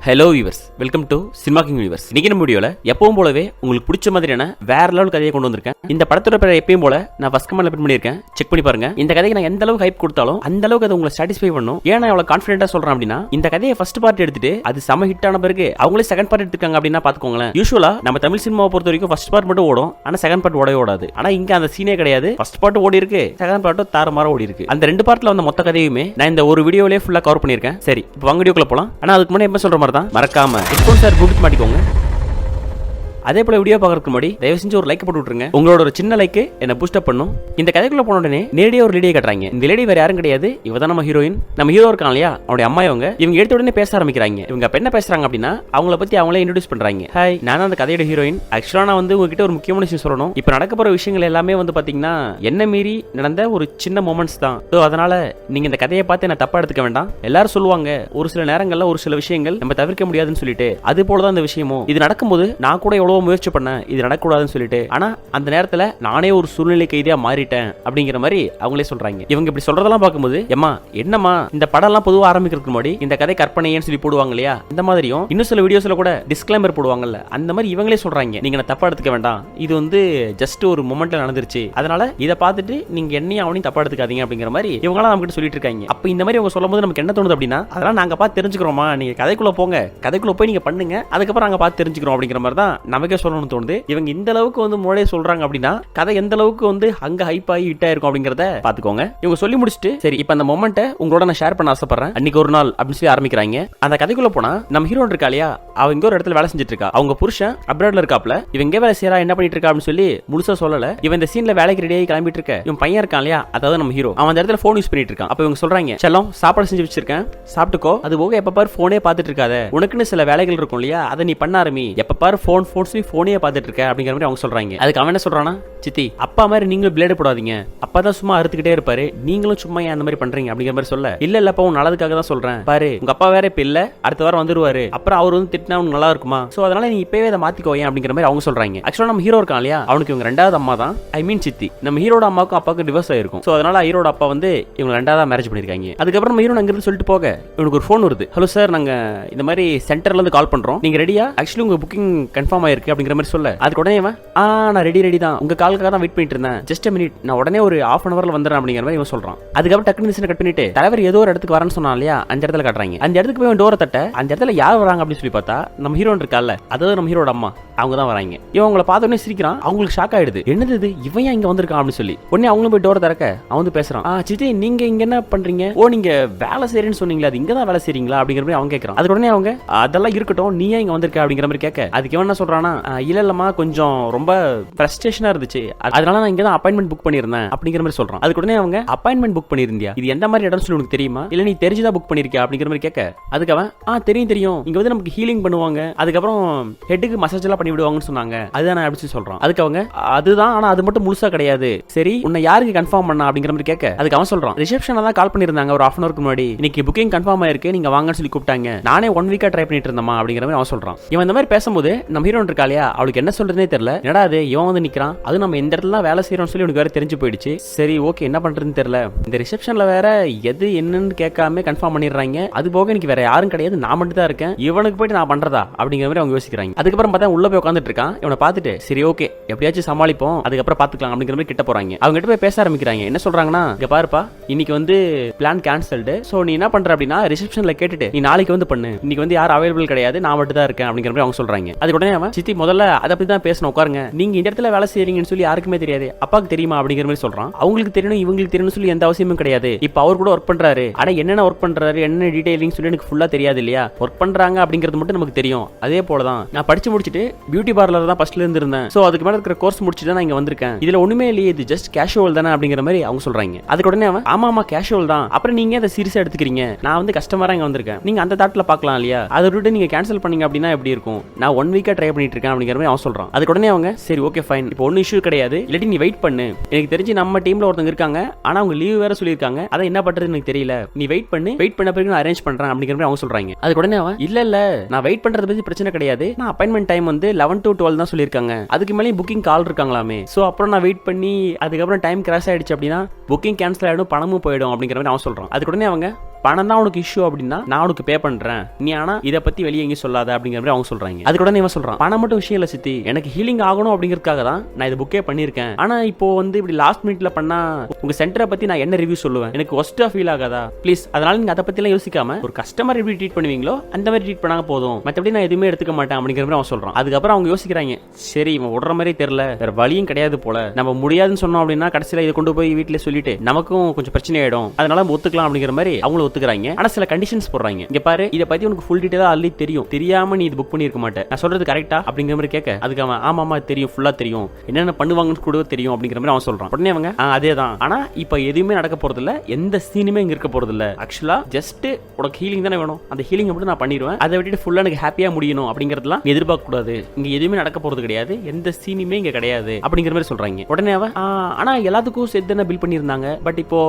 Hello viewers, welcome to cinema king viewers. இன்னைக்கு நம்ம வீடியோல எப்பவும் போலவே உங்களுக்கு பிடிச்ச மாதிரியான வேற லெவல் கதையை கொண்டு வந்திருக்கேன். இந்த படத்தோட பேரை எப்பயும் போல நான் ஃபர்ஸ்ட் கமெண்ட்ல பின் பண்ணியிருக்கேன், செக் பண்ணி பாருங்க. இந்த கதைக்கு நான் எந்த அளவுக்கு ஹைப் கொடுத்தாலும் அந்த அளவுக்கு அது உங்களை சாட்டிஸ்ஃபை பண்ணும். ஏன் நான் எவ்வளவு கான்ஃபிடென்ட்டா சொல்றேன் அப்படின்னா, இந்த கதையை ஃபர்ஸ்ட் பார்ட் எடுத்துட்டு அது செம ஹிட் ஆன பிறகு அவங்களே செகண்ட் பார்ட் எடுத்துக்காங்க அப்படின்னா பாத்துக்கோங்களேன். யூசுவலா நம்ம தமிழ் சினிமாவை பொறுத்த வரைக்கும் ஃபர்ஸ்ட் பார்ட் மட்டும் ஓடும், ஆனா செகண்ட் பார்ட் ஓடவே ஓடாது. ஆனா இங்க அந்த சீனே கிடையாது. ஃபர்ஸ்ட் பார்ட் ஓடி இருக்கு, செகண்ட் பார்ட் தாறுமாறா ஓடி இருக்கு. அந்த ரெண்டு பார்ட்ல வந்த மொத்த கதையுமே நான் இந்த ஒரு வீடியோலயே ஃபுல்லா கவர் பண்ணியிருக்கேன். சரி, இப்போ வாங்க வீடியோக்குள்ள போலாம். ஆனா அதுக்கு முன்னாடி எப்ப சொல்ற மாதிரி தான் மறக்காம ஹெட்ஃபோன் சார் ப்ளூடூத் மாட்டிக்கோங்க. அதே போல வீடியோ பார்க்கறதுக்கு முன்னாடி தயவு செஞ்சு ஒரு லைக் போட்டு விட்டுருங்க. உங்களோட ஒரு சின்ன லைக் என்ன பூஸ்ட் அப் பண்ணும். இந்த கதைக்குள்ள போன உடனே நேரடியா ஒரு லேடியை கட்டுறாங்க. இந்த லேடி வேற யாரும் கிடையாது, இவ தான் நம்ம ஹீரோயின். நம்ம ஹீரோ இருக்காங்க இல்லையா, அவனுடைய அம்மா. இவங்க எடுத்த உடனே பேச ஆரம்பிக்கிறாங்க. இவங்க என்ன பேசுறாங்க அப்படின்னா, அவங்கள பத்தி அவங்களே இன்ட்ரோடியூஸ் பண்றாங்க. ஹாய், நான் தான் அந்த கதையோட ஹீரோயின். ஆக்சுவலா நான் உங்ககிட்ட ஒரு முக்கியமான விஷயம் சொல்லணும். இப்போ நடக்க போற விஷயங்கள் எல்லாமே பாத்தீங்கன்னா என்ன மீறி நடந்த ஒரு சின்ன மொமெண்ட்ஸ் தான். ஸோ அதனால நீங்க இந்த கதையை பார்த்து என்ன தப்பா எடுத்துக்க வேண்டாம். எல்லாரும் சொல்லுவாங்க ஒரு சில நேரங்கள்ல ஒரு சில விஷயங்கள் நம்ம தவிர்க்க முடியாதுன்னு சொல்லிட்டு, அது போலதான் இந்த விஷயமும். இது நடக்கும்போது நான் கூட எவ்வளவு முயற்சி பண்ணேன் இது நடக்கூடாதுன்னு சொல்லிட்டு, ஆனா அந்த நேரத்துல நானே ஒரு சூழ்நிலை கைதியா மாறிட்டேன் அப்படிங்கிற மாதிரி அவங்களே சொல்றாங்க. இவங்க இப்படி சொல்றதெல்லாம் பார்க்கும்போது, எம்மா என்னம்மா இந்த படம் எல்லாம் பொதுவாக ஆரம்பிக்கிறதுக்கு முன்னாடி இந்த கதை கற்பனைன்னு சொல்லி போடுவாங்க இல்லையா, இந்த மாதிரியும் இன்னும் சில வீடியோஸ்ல கூட டிஸ்க்ளைமர் போடுவாங்கல்ல, அந்த மாதிரி இவங்களே சொல்றாங்க. நீங்க தப்பா எடுத்துக்க வேண்டாம், இது ஜஸ்ட் ஒரு மொமெண்ட்ல நடந்துருச்சு, அதனால இதை பார்த்துட்டு நீங்க என்னையும் அவனையும் தப்பா எடுத்துக்காதீங்க அப்படிங்கிற மாதிரி இவங்களாம் நம்ம கிட்ட சொல்லிட்டு இருக்காங்க. அப்ப இந்த மாதிரி அவங்க சொல்லும் போது நமக்கு என்ன தோணுது அப்படின்னா, அதெல்லாம் நாங்க பார்த்து தெரிஞ்சுக்கிறோமா, நீங்க கதைக்குள்ள போங்க, கதைக்குள்ள போய் நீங்க பண்ணுங்க, அதுக்கப்புறம் நாங்க பார்த்து தெரிஞ்சுக்கிறோம் அப்படிங்கிற மாதிரி தான் நமக்கே சொல்லணும்னு தோணுது. இவங்க இந்த அளவுக்கு முன்னாடியே சொல்றாங்க அப்படின்னா கதை எந்த அளவுக்கு அங்க ஹைப் ஆகி ஹிட் ஆயிருக்கும் அப்படிங்கறத பாத்துக்கோங்க. இவங்க சொல்லி முடிச்சுட்டு, சரி இப்ப அந்த மொமெண்ட்டை உங்களோட நான் ஷேர் பண்ண ஆசைப்படுறேன். அன்னைக்கு ஒரு நாள் அப்படின்னு சொல்லி ஆரம்பிக்கிறாங்க. அந்த கதைக்குள்ள போனா நம்ம ஹீரோன் இருக்கா இல்லையா, அவ இங்க ஒரு இடத்துல வேலை செஞ்சுட்டு இருக்கா. அவங்க புருஷன் அப்ராட்ல இருக்காப்ல. இவங்க வேலை செய்யறா, என்ன பண்ணிட்டு இருக்கா அப்படின்னு சொல்லி முழுசா சொல்லல. இவன் இந்த சீன்ல வேலைக்கு ரெடியாகி கிளம்பிட்டு இருக்க இவன் பையன் இருக்கான் இல்லையா, அதாவது நம்ம ஹீரோ, அவன் அந்த இடத்துல போன் யூஸ் பண்ணிட்டு இருக்கான். அப்ப இவங்க சொல்றாங்க, செல்லம் சாப்பாடு செஞ்சு வச்சிருக்கேன், சாப்பிட்டுக்கோ, அது போக எப்ப பாரு போனே பாத்துட்டு இருக்காத, உனக்குன்னு சில வேலைகள் இருக்கும் இல்லையா, அதை நீ பண்ண ஆரம்பி, எப்ப பாரு போனே பாத்துட்டு இருக்க அப்படிங்கிற மாதிரி அவங்க சொல்றாங்க. அதுக்கு அவன் என்ன சொல்றானா, சித்தி அப்பா மாதிரி நீங்களும் பிளேடு போடாதீங்க, அப்பா தான் சும்மா அறுத்துக்கிட்டே இருப்பாரு, நீங்களும் சும்மா ஏன் அந்த மாதிரி பண்றீங்க அப்படிங்கிற மாதிரி சொல்ல, இல்லப்பா உன் நல்லதுக்காக தான் சொல்றேன், பாரு உங்க அப்பா வேற இப்ப இல்ல, அடுத்த வாரம் வந்துருவாரு, அப்புறம் அவர் திட்டினா உனக்கு நல்லா இருக்குமா, சோ அதனால நீ இப்பவே அதை மாத்திக்கோ ஏன் அப்படிங்கிற மாதிரி அவங்க சொல்றாங்க. ஆக்சுவலா நம்ம ஹீரோ இருக்கான் இல்லையா, அவனுக்கு இவங்க ரெண்டாவது அம்மா தான், ஐ மீன் சித்தி. நம்ம ஹீரோட அம்மாவுக்கும் அப்பாவுக்கும் டிவோர்ஸ் ஆயிருக்கும். சோ அதனால ஹீரோட அப்பா இவங்க ரெண்டாவது மேரேஜ் பண்ணிருக்காங்க. அதுக்கப்புறம் நம்ம ஹீரோ அங்கிருந்து சொல்லிட்டு போக இவனுக்கு ஒரு போன் வருது. ஹலோ சார், நாங்க இந்த மாதிரி சென்டர்ல இருந்து கால் பண்றோம், நீங்க ரெடியா, ஆக்சுவலி உங்க புக்கிங் கன்ஃபார்ம் ஆயிருக்கு அப்படிங்கிற மாதிரி சொல்ல, அதுக்கு உடனே நான் ரெடி தான், உங்க காலுக்காக தான் வெயிட் பண்ணிட்டு இருந்தேன், ஜஸ்ட் மினிட், நான் உடனே ஒரு ½ அன் அவர்ல வந்துறேன் அப்படிங்கிற மாதிரி இவன் சொல்றான். அதுக்கப்புறம் டக்குனு சீனை கட் பண்ணிட்டு தலைவர் ஏதோ ஒரு இடத்துக்கு வரேன்னு சொன்னா இல்லையா, அந்த இடத்துல காட்டுறாங்க. அந்த இடத்துக்கு போய் டோரை தட்ட, அந்த இடத்துல யார் வராங்க அப்படின்னு சொல்லி பார்த்தா நம்ம ஹீரோன் இருக்கால, அதாவது நம்ம ஹீரோட அம்மா, அவங்க தான் வராங்க. இவன் அவங்கள பார்த்த உடனே சிரிக்கிறான். அவங்களுக்கு ஷாக் ஆயிடுது, என்னது இது இவன் ஏன் இங்க வந்திருக்கான் அப்படின்னு சொல்லி. உடனே அவங்களும் போய் டோரை திறக்க அவன் பேசுறான், சித்தி நீங்க இங்க என்ன பண்றீங்க, ஓ நீங்க வேலை செய்யறேன்னு சொன்னீங்களா, அது இங்க தான் வேலை செய்றீங்களா அப்படிங்கிற மாதிரி அவன் கேட்கறான். அதுக்கு உடனே அவங்க, அதெல்லாம் இருக்கட்டும், நீ ஏன் இங்க வந்திருக்க அப்படிங்கிற மாதிரி கேட்க, அதுக்கு இவன் என்ன சொல்றானா, இல்லம்மா கொஞ்சம் ரொம்ப ஃப்ரஸ்ட்ரேஷனா இருந்துச்சு, அதனால நான் இங்க தான் அப்பாயின்மெண்ட் புக் பண்ணிருந்தேன் அப்படிங்கிற மாதிரி சொல்றான். அதுக்கு உடனே அவங்க, அப்பாயின்மெண்ட் புக் பண்ணிருந்தியா, இது எந்த மாதிரி இடம் சொல்லி உனக்கு தெரியுமா, இல்ல நீ தெரிஞ்சுதான் புக் பண்ணிருக்கியா அப்படிங்கிற மாதிரி கேட்க, அதுக்கு அவன் தெரியும் இங்க நமக்கு ஹீலிங் பண்ணுவாங்க, அதுக்கப்புறம் ஹெட்டுக்கு மசாஜ் எல்லாம் பண்ணி விடுவாங்கன்னு சொன்னாங்க, அதுதான் அப்படி சொல்றான். அதுக்கு அவங்க, அதுதான், ஆனா அது மட்டும் முழுசா கிடையாது, சரி உன்னை யாருக்கு கன்ஃபார்ம் பண்ணா அப்படிங்கிற மாதிரி கேட்க, அதுக்கு அவன் சொல்றான், ரிசப்ஷன்ல தான் கால் பண்ணிருந்தாங்க ஒரு ½ அன் அவருக்கு முன்னாடி, இன்னைக்கு புக்கிங் கன்ஃபார்ம் ஆயிருக்கு, நீங்க வாங்கன்னு சொல்லி கூப்பிட்டாங்க, நானே 1 வீக்கா ட்ரை பண்ணிட்டு இருந்தமா அப்படிங்கிற மாதிரி அவன் சொல்றான். இவன் இந்த மாதிரி பேசும்போது நம்ம ஹீரோன் இருக்கா இல்லையா, அவளுக்கு என்ன சொல்றதுனே தெரியல, என்னடா அது இவன் நிக்கிறான், அது நம்ம இந்த இடத்துல வேலை செய்யறோம்னு சொல்லி உனக்கு வேற தெரிஞ்சு போயிடுச்சு, சரி ஓகே என்ன பண்றதுன்னு தெரியல, இந்த ரிசப்ஷன்ல வேற எது என்னன்னு கேட்காம கன்ஃபார்ம் பண்ணிடுறாங்க, அது போக எனக்கு வேற யாரும் கிடையாது, நான் மட்டும் தான் இருக்கேன், இவனுக்கு போயிட்டு நான் பண்றதா அப்படிங்கிற மாதிரி அவங்க யோசிக்கிறாங்க. அதுக்கப்புறம் பார்த்தா உள்ள போய் உட்காந்துட்டு இருக்கான். இவனை பார்த்துட்டு சரி ஓகே எப்படியாச்சும் சமாளிப்போம், அதுக்கப்புறம் பாத்துக்கலாம் அப்படிங்கிற மாதிரி கிட்ட போறாங்க. அவங்க கிட்ட போய் பேச ஆரம்பிக்கிறாங்க. என்ன சொல்றாங்கன்னா, இங்க பாருப்பா இன்னைக்கு பிளான் கேன்சல்டு, சோ நீ என்ன பண்ற அப்படின்னா ரிசப்ஷன்ல கேட்டுட்டு நீ நாளைக்கு பண்ணு, இன்னைக்கு யாரும் அவைலபிள் கிடையாது, நான் மட்டும் தான் இருக்கேன் அப்படிங்கிற மாதிரி அவங்க சொல்றாங்க. அதுக்கு உடனே அவன், சித்தி முதல்ல அதை பத்தி தான் பேசணும், உட்காருங்க, நீங்க இந்த இடத்துல வேலை செய்யறீங்கன்னு சொல்லி யாருக்குமே தெரியாது, அப்பாவுக்கு தெரியுமா அப்படிங்கிற மாதிரி சொல்றான். அவங்களுக்கு தெரியணும் இவங்களுக்கு தெரியணும் சொல்லி எந்த அவசியமும் கிடையாது, இப்ப அவர் கூட ஒர்க் பண்றாரு, ஆனா என்னென்ன ஒர்க் பண்றாரு என்ன டீடைலிங் சொல்லி எனக்கு ஃபுல்லா தெரியாது இல்லையா, ஒர்க் பண்றாங்க அப்படிங்கிறது மட்டும் நமக்கு தெரியும். அதே போலதான் நான் படிச்சு முடிச்சுட்டு பியூட்டி பார்லர் தான் ஃபர்ஸ்ட்ல இருந்து இருந்தேன், சோ அதுக்கு மேல இருக்கிற கோர்ஸ் முடிச்சுட்டு தான் நான் இங்க வந்திருக்கேன், இதுல ஒண்ணுமே இல்லையே, இது ஜஸ்ட் கேஷுவல் தானே அப்படிங்கிற மாதிரி அவங்க சொல்றாங்க. அதுக்கு உடனே அவன், ஆமா கேஷுவல் தான், அப்புறம் நீங்க அதை சீரியஸா எடுத்துக்கிறீங்க, நான் கஸ்டமரா இங்க வந்திருக்கேன், நீங்க அந்த தாட்ல பாக்கலாம் இல்லையா, அதை விட்டு நீங்க கேன்சல் பண்ணீங்க அப்படின்னா எப்படி இருக்கும், நான் 1 வீக்கா ட்ரை பண்ணிட்டு இருக்கேன் அப்படிங்கிற மாதிரி அவன் சொல்றான். அதுக்கு உடனே அவங்க, சரி ஓகே ஃபைன், இப்போ ஒன்னும் இஷ்யூ கிடையாது, இல்லாட்டி நீ வெயிட் பண்ணு, எனக்கு தெரிஞ்சு நம்ம டீம்ல ஒருத்தங்க இருக்காங்க, ஆனா அவங்க லீவ் வேற சொல்லிருக்காங்க, அதை என்ன பண்றது எனக்கு தெரியல, நீ வெயிட் பண்ண பிறகு நான் அரேஞ்ச் பண்றேன் அப்படிங்கிற மாதிரி அவங்க சொல்றாங்க. அதுக்கு உடனே அவன், இல்ல நான் வெயிட் பண்றது பத்தி பிரச்சனை கிடையாது, நான் அப்பாயின்மெண்ட் டைம் 11 to 12 தான் சொல்லிருக்காங்க, அதுக்கு மேலே புக்கிங் கால் இருக்காங்களாமே, சோ அப்புறம் நான் வெயிட் பண்ணி அதுக்கப்புறம் டைம் கிராஷ் ஆயிடுச்சு அப்படின்னா புக்கிங் கேன்சல் ஆயிடும், பணமும் போயிடும் அப்படிங்கிற மாதிரி அவன் சொல்றான். அதுக்கு உடனே அவங்க, பணம் தான் உனக்கு இஷ்யூ அப்படின்னா நான் உனக்கு பே பண்றேன், நீ ஆனா இதை பத்தி வெளியே எங்கேயும் சொல்லாத அப்படிங்கிற மாதிரி அவங்க சொல்றாங்க. அதுக்கு உடனே இவன் சொல்றான், பணம் மட்டும் விஷயம் இல்ல சித்தி, எனக்கு ஹீலிங் ஆகணும் அப்படிங்கிறதுக்காக தான் நான் இது புக்கே பண்ணிருக்கேன். ஆனா இப்போ வந்து இப்படி லாஸ்ட் மினிட்ல பண்ணா உங்க சென்டரை பத்தி நான் என்ன ரிவ்யூ சொல்லுவேன், எனக்கு ஒஸ்டா ஃபீல் ஆகாதா ப்ளீஸ். அதனால நீங்க அதை பத்தி எல்லாம் யோசிக்காம ஒரு கஸ்டமர் எப்படி ட்ரீட் பண்ணுவீங்களோ அந்த மாதிரி ட்ரீட் பண்ணாங்க போதும், மற்றபடி நான் எதுவுமே எடுத்துக்க மாட்டேன் அப்படிங்கிற மாதிரி அவன் சொல்றான். அதுக்கப்புறம் அவங்க யோசிக்கிறாங்க, சரி இவன் விடுற மாதிரி தெரியல, வேற வழியும் கிடையாது போல, நம்ம முடியாதுன்னு சொன்னோம் அப்படின்னா கடைசியில இதை கொண்டு போய் வீட்டுல சொல்லிட்டு நமக்கும் கொஞ்சம் பிரச்சனை ஆயிடும், அதனால ஒத்துக்கலாம் அப்படிங்கிற மாதிரி அவங்களும் ஒத்துக்கிறாங்க. ஆனா சில கண்டிஷன்ஸ் போடுறாங்க. இங்க பாரு, இதை பத்தி உனக்கு ஃபுல் டீடைலா ஆல்ரெடி தெரியும், தெரியாம நீ இது புக் பண்ணிருக்க மாட்டேன், நான் சொல்றது கரெக்டா அப்படிங்கிற மாதிரி கேட்க அதுக்கு அவன் ஆமாமா தெரியும், ஃபுல்லா தெரியும், என்னென்ன பண்ணுவாங்கன்னு கூட தெரியும் அப்படிங்கிற மாதிரி அவன் சொல்றான். உடனே அவங்க அதே தான், ஆனா இப்ப எதுவுமே நடக்க போறது இல்ல, எந்த சீனுமே இங்க இருக்க போறது இல்ல, ஆக்சுவலா ஜஸ்ட் உனக்கு ஹீலிங் தானே வேணும், அந்த ஹீலிங் மட்டும் நான் பண்ணிடுவேன், அதை விட்டுட்டு ஃபுல்லா எனக்கு ஹாப்பியா முடியணும் அப்படிங்கறதெல்லாம் எதிர்பார்க்க கூடாது, இங்க எதுவுமே நடக்க போறது கிடையாது, எந்த சீனுமே இங்க கிடையாது அப்படிங்கிற மாதிரி சொல்றாங்க. உடனே அவன் ஆனா எல்லாத்துக்கும் சேர்த்து என்ன பில் பண்ணிருந்தாங்க, பட் இப்போ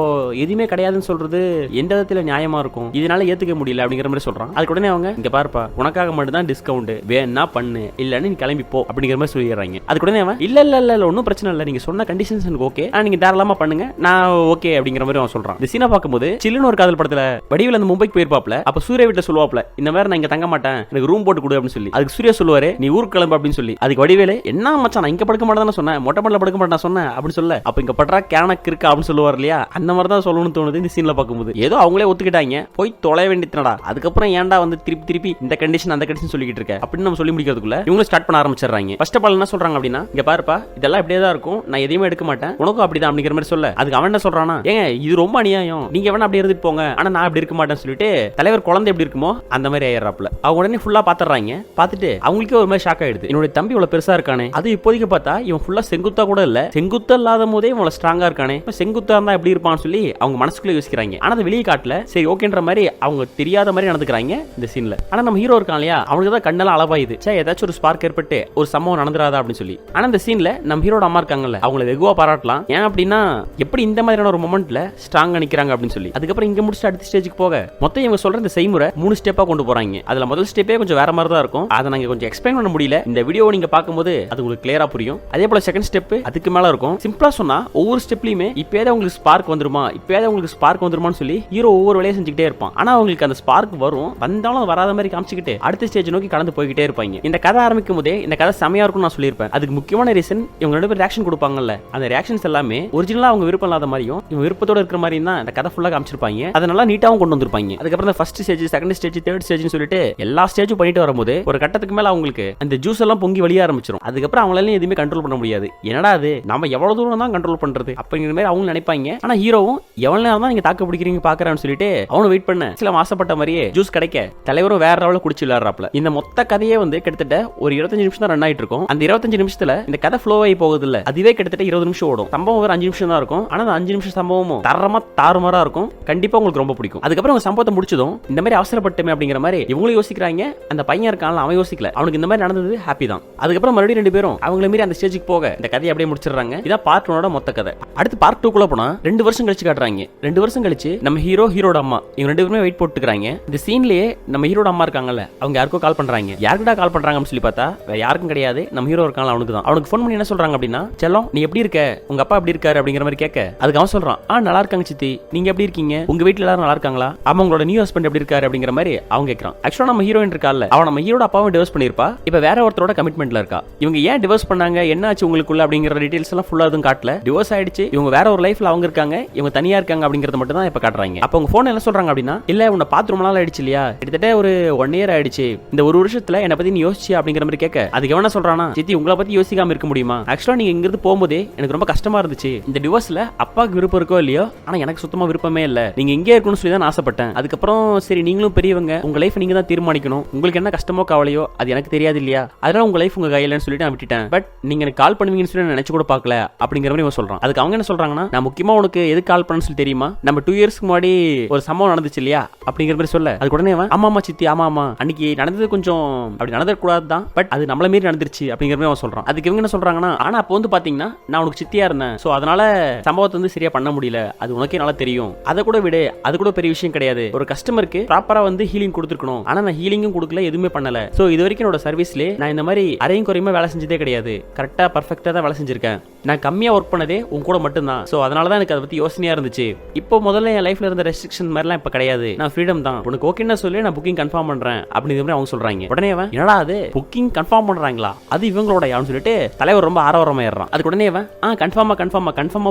எதுவுமே கிடையாதுன்னு சொல்றது எந்த விதத்துல நியாயமா இருக்கும், இதனால ஏத்துக்க முடியல அப்படிங்கிற மாதிரி சொல்றான். அதுக்கு உடனே அவங்க இங்க பாருப்பா, உனக்காக மட்டும் தான் டிஸ்கவுண்ட், வேணா பண்ணு, இல்லன்னு நீ கிளம்பி போ அப்படிங்கிற மாதிரி சொல்லிடுறாங்க. அதுக்கு உடனே அவன் இல்ல இல்ல இல்ல ஒன்னும் பிரச்சனை இல்ல, நீங்க சொன்ன கண்டிஷன்ஸ் எனக்கு ஓகே, நீங்க தாராளமா பண்ணுங்க, நான் ஓகே அப்படிங்கிற மாதிரி அவன் சொல்றான். இந்த சீனை பார்க்கும்போது சில்லுன்னு ஒரு காதல் படத்துல வடிவில் அந்த மும்பைக்கு போயிருப்பாப்ல, அப்ப சூர்யா வீட்டுல சொல்லுவாப்ல, இந்த மாதிரி நான் இங்க தங்க மாட்டேன், எனக்கு ரூம் போட்டு கொடு அப்படின்னு சொல்லி, அதுக்கு சூர்யா சொல்லுவாரு நீ ஊருக்கு கிளம்பு அப்படின்னு சொல்லி, அதுக்கு வடிவேலு என்ன மச்சான் நான் இங்க படுக்க மாட்டேன் சொன்னேன், மொட்டை மாடல படுக்க மாட்டேன் சொன்னேன் அப்படின்னு சொல்ல, அப்ப இங்க படுறா கேனக்கு இருக்கா அப்படின்னு சொல்லுவார் இல்லையா, அந்த மாதிரி தான் சொல்லணும்னு தோணுது இந்த சீன்ல பார்க்கும்போது. ஏதோ அவங்களே ஒத்துக்கிட்டாங்க, போய் தொலை வேண்டியதுனடா, அதுக்கப்புறம் ஏன்டா வந்து திருப்பி இந்த கண்டிஷன் அந்த கண்டிஷன் சொல்லிட்டு இருக்க அப்படின்னு நம்ம சொல்லி முடிக்கிறதுக்குள்ள இவங்க ஸ்டார்ட் பண்ண ஆரம்பிச்சிடுறாங்க. ஃபர்ஸ்ட் ஆஃப் ஆல் என்ன சொல்றாங்க அப்படின்னா, இங்க பாருப்பா இதெல்லாம் இப்படியே தான் இருக்கும், நான் எதையுமே எடுக்க மாட்டேன், உனக்கும் அப்படிதான் அப்படிங்கிற மாதிரி சொல்ல, அதுக்கு அவன் என்ன சொல்றானா, ஏங்க இது ரொம்ப அநியாயம், நீங்க வேணா அப்படி இருந்துட்டு போங்க, ஆனா நான் அப்படி இருக்க மாட்டேன்னு சொல்லிட்டு தலைவர் குழந்தை எப்படி இருக்குமோ அந்த மாதிரி ஆயிடுறாப்ல. அவங்க உடனே ஃபுல்லா பாத்துறாங்க, பார்த்துட்டு அவங்களுக்கே ஒரு மாதிரி ஷாக் ஆயிடுது, என்னோட தம்பி இவ்வளவு பெருசா இருக்கானே, அது இப்போதைக்கு பார்த்தா இவன் ஃபுல்லா செங்குத்தா கூட இல்ல, செங்குத்தா இல்லாத போதே இவன் ஸ்ட்ராங்கா இருக்கானே, செங்குத்தா இருந்தா எப்படி இருப்பான்னு சொல்லி அவங்க மனசுக்குள்ள யோசிக்கிறாங்க. ஆனா அது வெளியே காட்டல, சரி ஓகேன்ற மாதிரி அவங்க தெரியாத மாதிரி நடந்துக்கிறாங்க இந்த சீன்ல. ஆனா நம்ம ஹீரோ இருக்கான் இல்லையா, அவனுக்கு தான் கண்ணெல்லாம் அளவாயுது, சே ஏதாச்சும் ஒரு ஸ்பார்க் ஏற்பட்டு ஒரு சம்பவம் நடந்துராதா அப்படின்னு சொல்லி. ஆனா இந்த சீன்ல நம்ம ஹீரோட அம்மா இருக்காங்கல்ல, அவங்கள வெகுவா பாராட்டலாம், ஏன் அப்படின்னா எப்படி இந்த மாதிரியான ஒரு மொமெண்ட்ல ஸ்ட்ராங்கா நிக்கிறாங்க அப்படின்னு சொல்லி. அதுக்கப்புறம் இங்க முடிச்சுட்டு அடுத்த ஸ்டேஜுக்கு போக மொத்தம் இவங்க சொல்ற இந்த செய்முறை 3 ஸ்டெப்பா கொண்டு போறாங்க. அதுல முதல் ஸ்டெப்பே கொஞ்சம் வேற மாதிரி தான் இருக்கும், அதை நாங்க கொஞ்சம் எக்ஸ்பிளைன் பண்ண முடியல, இந்த வீடியோ நீங்க பார்க்கும்போது அது உங்களுக்கு கிளியரா புரியும். அதே போல செகண்ட் ஸ்டெப் அதுக்கு மேல இருக்கும். சிம்பிளா சொன்னா ஒவ்வொரு ஸ்டெப்லயுமே இப்போதான் உங்களுக்கு ஸ்பார்க் வந்துருமா, இப்போதான் உங்களுக்கு ஸ்பார்க் வந்துருமான்னு சொல்லி ஹீரோ ஒவ்வொரு வேலையை செஞ்சுக்கிட்டே இருப்பான். ஆனா அவங்களுக்கு அந்த ஸ்பார்க் வரும், வந்தாலும் வராத மாதிரி காமிச்சுக்கிட்டு அடுத்த ஸ்டேஜ் நோக்கி கடந்து போய்கிட்டே இருப்பாங்க. இந்த கதை ஆரம்பிக்கும் போதே இந்த கதை செமையா இருக்கும் நான் சொல்லியிருப்பேன். அதுக்கு முக்கியமான ரீசன் இவங்க 2 பேர் ரியாக்ஷன் கொடுப்பாங்கல்ல, அந்த ரியாக்ஷன்ஸ் எல்லாமே ஒரிஜினலா அவங்க விருப்பம் இல்லாத மாதிரியும் இவங்க விருப்பத்தோட இருக்கிற மாதிரி தான் இந்த கதை ஃபுல்லா காமிச்சிருப்பாங்க. அதனால நீட்டாவும் கொண்டு வந்திருப்பாங்க. அதுக்கப்புறம் first stage, second stage, third ஸ்டேஜ்னு சொல்லிட்டு எல்லா ஸ்டேஜும் பண்ணிட்டு வரும்போது ஒரு கட்டத்துக்கு மேல அவங்களுக்கு அந்த ஜூஸ் எல்லாம் பொங்கி வெளிய ஆரம்பிச்சிடும். அதுக்கப்புறம் அவங்களால எதுவுமே கண்ட்ரோல் பண்ண முடியாது. என்னடா அது நம்ம எவ்வளவு தூரம் தான் கண்ட்ரோல் பண்றது அப்படிங்கிற மாதிரி அவங்க நினைப்பாங்க. ஆனா ஹீரோவும் எவ்வளவு நேரம் தான் நீங்க தாக்கு பிடிக்கிறீங்க பாக்குறான்னு சொல்லிட்டு அவனும் வெயிட் பண்ண சில ஆசைப்பட்ட மாதிரியே ஜூஸ் கிடைக்க தலைவரும் வேற லெவலில் குடிச்சு விளையாடுறாப்ல. இந்த மொத்த கதையே வந்து கிட்டத்தட்ட ஒரு 25 நிமிஷம் தான் ரன் ஆயிட்டு இருக்கும். அந்த 25 நிமிஷத்துல இந்த கதை ஃப்ளோ ஆகி போகுது இல்ல, அதுவே கிட்டத்தட்ட 20 நிமிஷம் ஓடும். சம்பவம் ஒரு 5 நிமிஷம் தான் இருக்கும். ஆனா அந்த 5 நிமிஷம் சம்பவமும் தரமா தாறுமாறா இருக்கும். கண்டிப்பா உங்களுக்கு ரொம்ப பிடிக்கும். அதுக்கப்புறம் அவங்க சம்பவத்தை முடிச்சதும் இந்த மாதிரி அவசரப்பட்டுமே அப்படிங்கிற மாதிரி இவங்களும் யோசிக்கிறாங்க. அந்த பையன் இருக்கான் அவன் யோசிக்கல, அவனுக்கு இந்த மாதிரி நடந்தது ஹாப்பி தான். அதுக்கப்புறம் மறுபடியும் 2 பேரும் அவங்கள மீறி அந்த ஸ்டேஜுக்கு போக இந்த கதையை அப்படியே முடிச்சிடுறாங்க. இதான் பார்ட் 1ஓட மொத்த கதை. அடுத்து பார்ட் 2 குள்ள போனா 2 வருஷம் கழிச்சு காட்டுறாங்க. 2 வருஷம் கழிச்சு நம்ம ஹீரோட அம்மா இவங்க 2 பேருமே வெயிட் போட்டுக்கிறாங்க. இந்த சீன்லயே நம்ம ஹீரோட அம்மா இருக்காங்கல்ல, அவங்க யாருக்கோ கால் பண்றாங்க. யாருக்கிட்ட கால் பண்றாங்கன்னு சொல்லி பார்த்தா வேற யாருக்கும் கிடையாது, நம்ம ஹீரோ இருக்காங்க அவனுக்கு தான். அவனுக்கு ஃபோன் பண்ணி என்ன சொல்றாங்க அப்படின்னா, செல்லம் நீ எப்படி இருக்க, உங்க அப்பா எப்படி இருக்காரு அப்படிங்கிற மாதிரி கேட்க அதுக்கு அவன் சொல்றான், நல்லா இருக்காங்க சித்தி, நீங்க எப்படி இருக்கீங்க, உங்க வீட்டுல எல்லாரும் நல்லா இருக்காங்களா, ஆமா உங்களோட நியூ ஹஸ்பண்ட் எப்படி இருக்காரு அப்படிங்கிற மாதிரி அவங்க கேட்கறான். ஆக்சுவலா நம்ம ஹீரோயின் இருக்கால, அவன் நம்ம ஹீரோட அப்பாவும் டிவோர்ஸ் பண்ணிருப்பா, இப்ப வேற ஒருத்தரோட கமிட்மெண்ட்ல இருக்கா. இவங்க ஏன் டிவோர்ஸ் பண்ணாங்க, என்ன ஆச்சு உங்களுக்குள்ள அப்படிங்கிற டீடைல்ஸ் எல்லாம் ஃபுல்லா எதுவும் காட்டல. டிவோர்ஸ் ஆயிடுச்சு, இவங்க வேற ஒரு லைஃப்ல அவங்க இருக்காங்க, இவங்க தனியா இருக்காங்க அப்படிங்கறத மட்டும் தான் இப்ப காட்டுறாங்க. அப்ப உங்க போன் என்ன சொல்றாங்க அப்படின்னா, இல்ல உன்னை பார்த்து ரொம்ப நாள் ஆயிடுச்சு இல்லையா, கிட்டத்தட்ட ஒரு 1 இயர் ஆயிடுச்சு, இந்த ஒரு வருஷத்துல என்ன பத்தி நீ யோசிச்சு அப்படிங்கிற மாதிரி கேட்க அதுக்கு எவனா சொல்றானா, சித்தி உங்களை பத்தி யோசிக்காம இருக்க முடியுமா, ஆக்சுவலா நீங்க இங்க இருந்து போகும்போதே எனக்கு ரொம்ப கஷ்டமா இருந்துச்சு, இந்த டிவோர்ஸ்ல அப்பாவுக்கு விருப்பம் இருக்கோ இல்லையோ, ஆனா எனக்கு சுத்தமா விருப்பமே இல்ல, நீங்க இங்கே இருக்கணும்னு சொல்லி தான் ஆசைப்பட்டேன். அதுக்கப்புறம் சரி நீங்களும் பெரியவங்க, உங்க லைஃப் நீங்க தான் தீர்மானிக்கணும், உங்களுக்கு என்ன கஷ்டமோ கவலையோ அது எனக்கு தெரியாது இல்லையா, அதனால உங்க லைஃப் உங்க கையிலன்னு சொல்லிட்டு நான் விட்டுட்டேன், பட் நீங்க எனக்கு கால் பண்ணுவீங்கன்னு சொல்லி நினைச்சு கூட பார்க்கல அப்படிங்கிற மாதிரி இவன் சொல்றான். அதுக்கு அவங்க என்ன சொல்றாங்கன்னா, நான் முக்கியமா உனக்கு எது கால் பண்ணு சொல்லி தெரியுமா, நம்ம 2 இயர்ஸ்க்கு முன்னாடி ஒரு சம்பவம் நடந்துச்சு இல்லையா அப்படிங்கிற மாதிரி சொல்ல அதுக்கு உடனே ஆமாமா சித்தி ஆமா அன்னைக்கு நடந்தது கொஞ்சம் அப்படி நடந்துக்கூடாது தான், பட் அது நம்மள மீறி நடந்துருச்சு அப்படிங்கிற மாதிரி அவன் சொல்றான். அதுக்கு இவங்க என்ன சொல்றாங்கன்னா, ஆனா அப்போ வந்து பாத்தீங்கன்னா நான் உனக்கு சித்தியா இருந்தேன், சோ அதனால சம்பவத்தை வந்து சரியா பண்ண முடியல, அது உனக்கே நல்லா தெரியும், அதை கூட விடு, அது கூட பெரிய விஷயம் கிடையாது, ஒரு கஸ்டமருக்கு ப்ராப்பரா வந்து ஹீலிங் கொடுத்துருக்கணும், ஆனா நான் ஹீலிங்கும் கொடுக்கல, எதுவுமே பண்ணல, சோ இது வரைக்கும் என்னோட சர்வீஸ்ல நான் இந்த மாதிரி அரையும் குறையுமா வேலை செஞ்சதே கிடையாது, கரெக்டா பர்ஃபெக்டா தான் வேலை செஞ்சிருக்கேன், நான் கம்மியா ஒர்க் பண்ணதே உன் கூட மட்டும்தான். சோ அதனால தான் எனக்கு அதை பத்தி யோசனையா இருந்துச்சு. இப்போ முதல்ல என் லைஃப்ல இருந்த ரெஸ்ட்ரிக்ஷன் மாதிரிலாம் இப்ப கிடையாது. நான் ஃப்ரீடம் தான். உனக்கு ஓகேன்னா சொல்லி நான் புக்கிங் கன்ஃபார்ம் பண்றேன் அப்படிங்கிற மாதிரி அவங்க சொல்றாங்க. உடனே அவன் என்னடா அது புக்கிங் கன்ஃபார்ம் பண்றாங்களா, அது இவங்களோட யான்னு சொல்லிட்டு தலைவர் ரொம்ப ஆரவாரமாயிடுறான். அதுக்கு உடனே அவன் கன்ஃபார்மா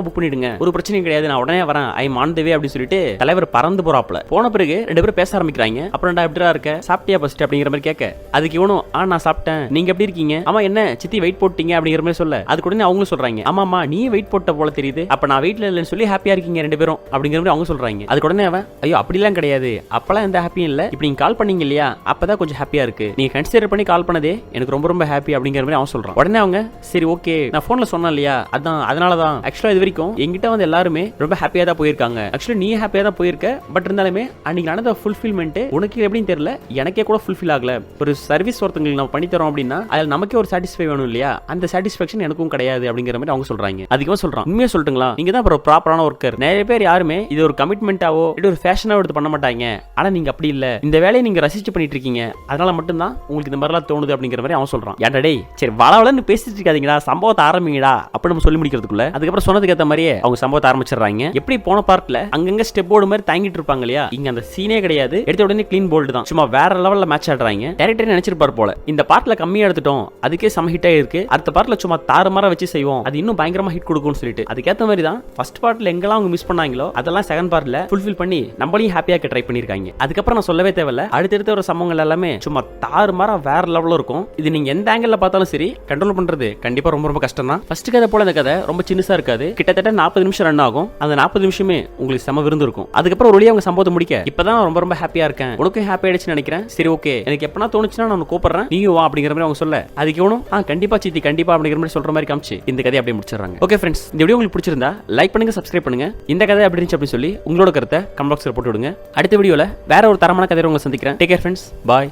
புக் பண்ணிடுங்க, ஒரு பிரச்சனையும் கிடையாது, நான் உடனே வரேன், ஐ ஆன் தி வே அப்படின்னு சொல்லிட்டு தலைவர் பறந்து போறாப்ல. போன பிறகு ரெண்டு பேரும் பேச ஆரம்பிக்கிறாங்க. அப்புறம் எப்படிடா இருக்க, சாப்பிட்டியா ஃபர்ஸ்ட் அப்படிங்கிற மாதிரி கேட்க, அதுக்கு இவனும் நான் சாப்பிட்டேன், நீங்க எப்படி இருக்கீங்க, ஆமா என்ன சித்தி வெயிட் போட்டீங்க அப்படிங்கிற மாதிரி சொல்ல, அதுக்கு உடனே அவங்களும் சொல்றாங்க ஆமாமா நீ வெயிட் போட்ட போல தெரியுது, அப்ப நான் வெயிட்ல இல்லைன்னு சொல்லி ஹாப்பியா இருக்கீங்க ரெண்டு பேரும் அப்படிங்கிற மாதிரி அவங்க சொல்றாங்க. அதுக்கு உடனே அவன் ஐயோ அப்படிலாம் கிடையாது, அப்பெல்லாம் எந்த ஹாப்பியும் இல்ல, இப்ப நீங்க கால் பண்ணீங்க இல்லையா அப்பதான் கொஞ்சம் ஹாப்பியா இருக்கு, நீங்க கன்சிடர் பண்ணி கால் பண்ணதே எனக்கு ரொம்ப ரொம்ப ஹாப்பி அப்படிங்கிற மாதிரி அவன் சொல்றான். உடனே அவங்க சரி ஓகே நான் போன்ல சொன்னேன் இல்லையா அதான் அதனாலதான் ஆக்சுவலா இது வரைக்கும் என்கிட்ட வந்து எல்லாருமே ரொம்ப ஹாப்பியா தான் போயிருக்காங்க, ஆக்சுவலி நீ ஹாப்பியா தான் போயிருக்க, பட் இருந்தாலுமே அன்னைக்கு நடந்த ஃபுல்ஃபில்மெண்ட் உனக்கு எப்படின்னு தெரியல, எனக்கே கூட ஃபுல்ஃபில் ஆகல. ஒரு சர்வீஸ் ஒருத்தங்களுக்கு நம்ம பண்ணி தரோம் அப்படின்னா அதில் நமக்கே ஒரு சாட்டிஸ்ஃபை வேணும் இல்லையா, அந்த சாட்டிஸ்ஃபேக்ஷன் எனக்கும் கிடையாது அப்படிங்கிற மாதிரி அவங்க சொல்றாங்க. அதுக்கு சொல்றான் உண்மையா சொல்லிட்டுங்களா, நீங்க தான் ஒரு ப்ராப்பரான ஒர்க்கர், நிறைய பேர் யாருமே இது ஒரு கமிட்மெண்டாவோ இது ஒரு ஃபேஷனாவோ எடுத்து பண்ண மாட்டாங்க, ஆனா நீங்க அப்படி இல்ல, இந்த வேலையை நீங்க ரசிச்சு பண்ணிட்டு இருக்கீங்க, அதனால மட்டும்தான் உங்களுக்கு இந்த மாதிரிலாம் தோணுது அப்படிங்கிற மாதிரி அவன் சொல்றான். ஏன்டா டேய் சரி வளவளன்னு பேசிட்டு இருக்காதீங்கடா, சம்பவத்தை ஆரம்பிங்கடா அப்ப நம்ம சொல்லி முடிக்கிறதுக்குள்ள அதுக்கப்புறம் சொன்னதுக்கு ஏற்ற மாதிரியே அவங்க சம்பவத்தை ஆரம்பிச்சிடுறாங்க. எப்படி போன பார்ட்ல அங்கங்க ஸ்டெப் போர்டு மாதிரி தாங்கிட்டு இருப்பாங்க இல்லையா, இங்க அந்த சீனே கிடையாது, எடுத்த உடனே க்ளீன் போல்டு தான், சும்மா வேற லெவல்ல மேட்ச் ஆடுறாங்க. டைரக்டர் நினைச்சிருப்பார் போல இந்த பார்ட்ல கம்மியா எடுத்துட்டோம் அதுக்கே செம ஹிட் ஆயிருக்கு, அடுத்த பார்ட்ல சும்மா தாறுமாறா வச்சு செய்வோம் அது இன்னும் பயங்கரமா ஹிட் கொடுக்கும்னு சொல்லிட்டு அதுக்கேற்ற மாதிரி தான் ஃபர்ஸ்ட் பார்ட்ல எங்கெல்லாம் அவங்க மிஸ் பண்ணாங்களோ அதெல்லாம் செகண்ட் பார்ட்ல ஃபுல்ஃபில் பண்ணி நம்மளையும் ஹாப்பியா ட்ரை பண்ணிருக்காங்க. அதுக்கப்புறம் நான் சொல்லவே தேவையில்ல, அடுத்தடுத்த ஒரு சம்பவங்கள் எல்லாமே சும்மா தாறுமாறா வேற லெவல்ல இருக்கும். இது நீங்க எந்த ஆங்கிள் பார்த்தாலும் சரி கண்ட்ரோல் பண்றது கண்டிப்பா ரொம்ப ரொம்ப கஷ்டம் தான். ஃபர்ஸ்ட் கதை போல இந்த கதை ரொம்ப சின்னசா இருக்காது, கிட்டத்தட்ட 40 நிமிஷம் ரன் ஆகும். அந்த 40 நிமிஷமே உங்களுக்கு செம விருந்து இருக்கும். அதுக்கப்புறம் ஒரு வழியா அவங்க சம்பவத்தை முடிக்க இப்பதான் ரொம்ப ரொம்ப ஹாப்பியா இருக்கேன், உனக்கும் ஹாப்பி ஆயிடுச்சுன்னு நினைக்கிறேன், சரி ஓகே எனக்கு எப்பனா தோணுச்சுன்னா நான் கூப்பிடுறேன் நீங்க வா அப்படிங்கிற மாதிரி அவங்க சொல்ல, அதுக்கு இவனும் கண்டிப்பா சித்தி கண்டிப்பா அப்படிங்கிற மாதிரி சொல்ற மாதிரி காமிச்சு இந்த கதையை அப்படியே முடிச்சிடறாங்க. ஓகே ஃப்ரெண்ட்ஸ், இந்த வீடியோ உங்களுக்கு பிடிச்சிருந்தா லைக் பண்ணுங்க, சப்ஸ்கிரைப் பண்ணுங்க, இந்த கதை எப்படி இருந்துச்சு அப்படின்னு சொல்லி உங்களோட கருத்தை கமெண்ட் பாக்ஸ்ல போட்டு விடுங்க. அடுத்த வீடியோல வேற ஒரு தரமான கதையை உங்களை சந்திக்கிறேன். டேக் கேர் ஃப்ரெண்ட்ஸ், பாய்.